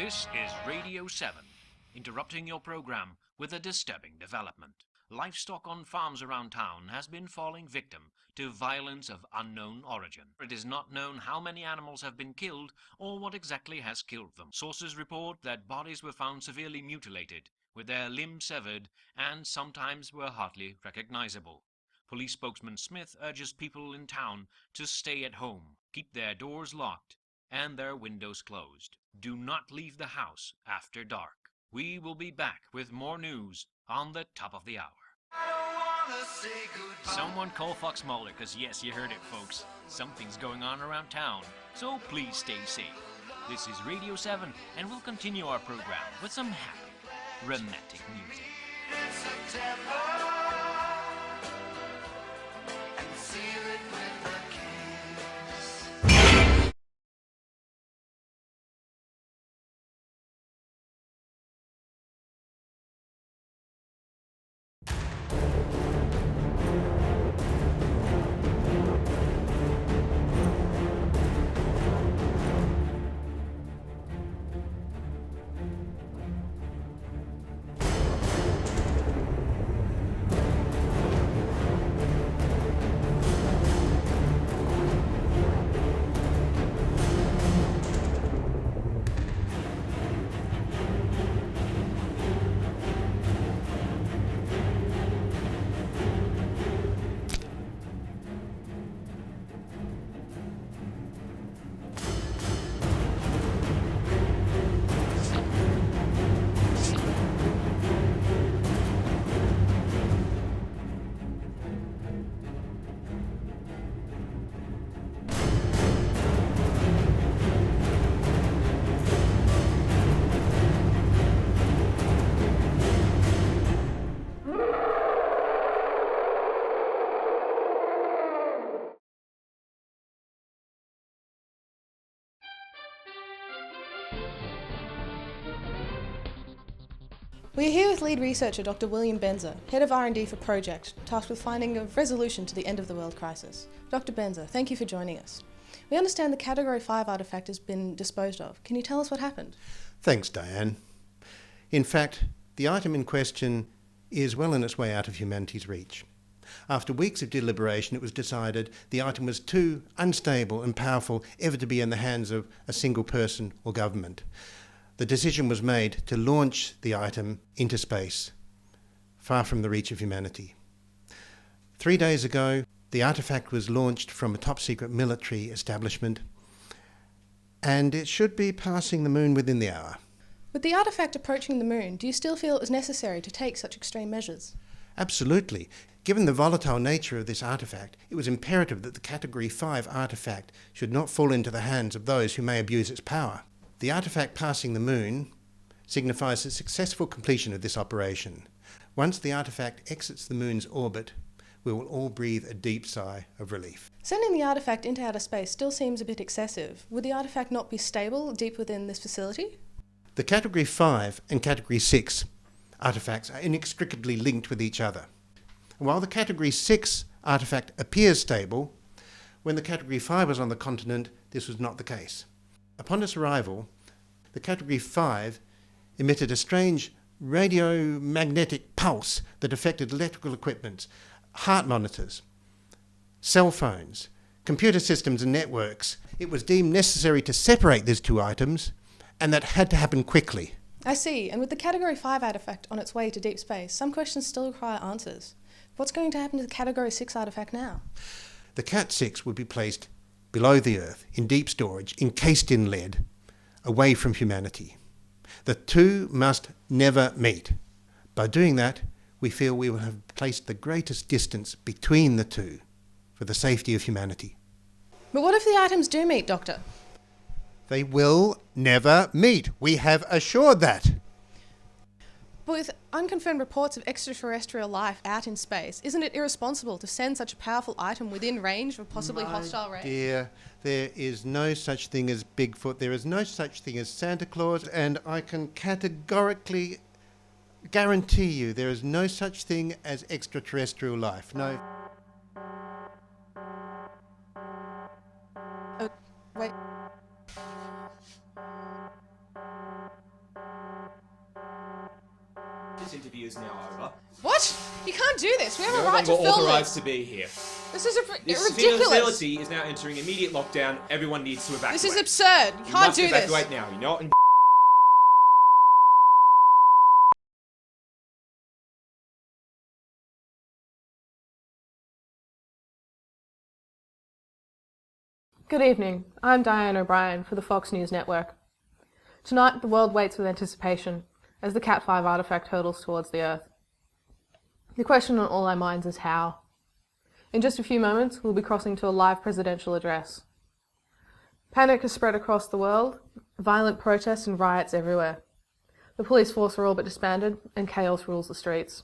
This is Radio 7, interrupting your program with a disturbing development. Livestock on farms around town has been falling victim to violence of unknown origin. It is not known how many animals have been killed or what exactly has killed them. Sources report that bodies were found severely mutilated, with their limbs severed, and sometimes were hardly recognizable. Police spokesman Smith urges people in town to stay at home, keep their doors locked, and their windows closed. Do not leave the house after dark. We will be back with more news on the top of the hour. Someone call Fox Mulder, because yes, you heard it, folks. Something's going on around town, so please stay safe. This is Radio 7, and we'll continue our program with some happy, romantic music. We are here with lead researcher Dr. William Benzer, head of R&D for Project, tasked with finding a resolution to the end of the world crisis. Dr. Benzer, thank you for joining us. We understand the Category 5 artefact has been disposed of. Can you tell us what happened? Thanks, Dianne. In fact, the item in question is well on its way out of humanity's reach. After weeks of deliberation, it was decided the item was too unstable and powerful ever to be in the hands of a single person or government. The decision was made to launch the item into space, far from the reach of humanity. 3 days ago, the artefact was launched from a top-secret military establishment, and it should be passing the moon within the hour. With the artefact approaching the moon, do you still feel it was necessary to take such extreme measures? Absolutely. Given the volatile nature of this artefact, it was imperative that the Category 5 artefact should not fall into the hands of those who may abuse its power. The artefact passing the moon signifies the successful completion of this operation. Once the artefact exits the moon's orbit, we will all breathe a deep sigh of relief. Sending the artefact into outer space still seems a bit excessive. Would the artefact not be stable deep within this facility? The Category 5 and Category 6 artefacts are inextricably linked with each other. While the Category 6 artefact appears stable, when the Category 5 was on the continent, this was not the case. Upon its arrival, the Category 5 emitted a strange radiomagnetic pulse that affected electrical equipment, heart monitors, cell phones, computer systems and networks. It was deemed necessary to separate these two items, and that had to happen quickly. I see, and with the Category 5 artefact on its way to deep space, some questions still require answers. What's going to happen to the Category 6 artefact now? The Cat 6 would be placed below the Earth, in deep storage, encased in lead, away from humanity. The two must never meet. By doing that, we feel we will have placed the greatest distance between the two for the safety of humanity. But what if the items do meet, Doctor? They will never meet. We have assured that. But with unconfirmed reports of extraterrestrial life out in space, isn't it irresponsible to send such a powerful item within range of a possibly hostile race? Dear, there is no such thing as Bigfoot. There is no such thing as Santa Claus, and I can categorically guarantee you there is no such thing as extraterrestrial life. No. Wait. interview is now over. What? You can't do this. We have You're a no right to longer film authorised this. to be here. This is This ridiculous. facility is now entering immediate lockdown. Everyone needs to evacuate. This is absurd. You You can't must do this. evacuate now. You're not in. Good evening. I'm Dianne O'Brien for the Fox News Network. Tonight, the world waits with anticipation as the Cat 5 artifact hurtles towards the Earth. The question on all our minds is how. In just a few moments, we'll be crossing to a live presidential address. Panic has spread across the world, violent protests and riots everywhere. The police force are all but disbanded, and chaos rules the streets.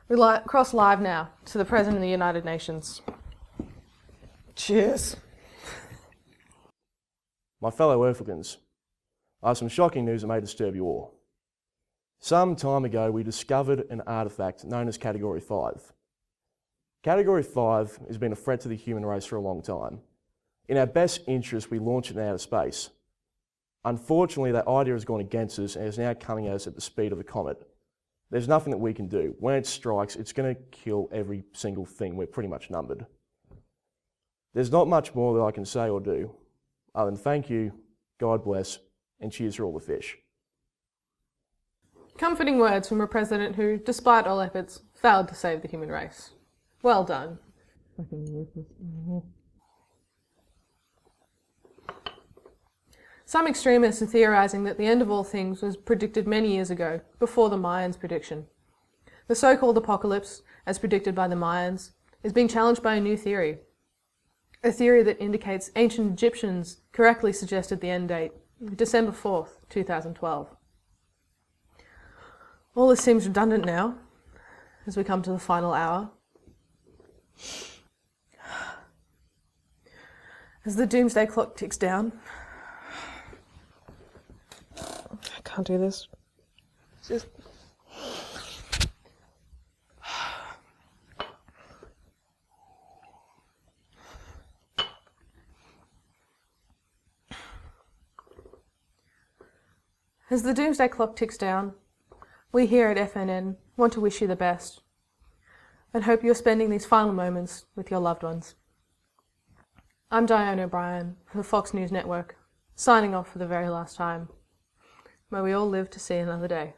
We cross live now to the President of the United Nations. Cheers. My fellow Earthligans, I have some shocking news that may disturb you all. Some time ago, we discovered an artefact known as Category 5. Category 5 has been a threat to the human race for a long time. In our best interest, we launched it in outer space. Unfortunately, that idea has gone against us and is now coming at us at the speed of a comet. There's nothing that we can do. When it strikes, it's going to kill every single thing. We're pretty much numbered. There's not much more that I can say or do, other than thank you, God bless, and cheers for all the fish. Comforting words from a president who, despite all efforts, failed to save the human race. Well done. Some extremists are theorising that the end of all things was predicted many years ago, before the Mayans' prediction. The so-called apocalypse, as predicted by the Mayans, is being challenged by a new theory. A theory that indicates ancient Egyptians correctly suggested the end date, December 4th, 2012. All this seems redundant now, as we come to the final hour. As the doomsday clock ticks down, I can't do this. It's just... As the doomsday clock ticks down, we here at FNN want to wish you the best and hope you're spending these final moments with your loved ones. I'm Dianne O'Brien for the Fox News Network, signing off for the very last time. May we all live to see another day.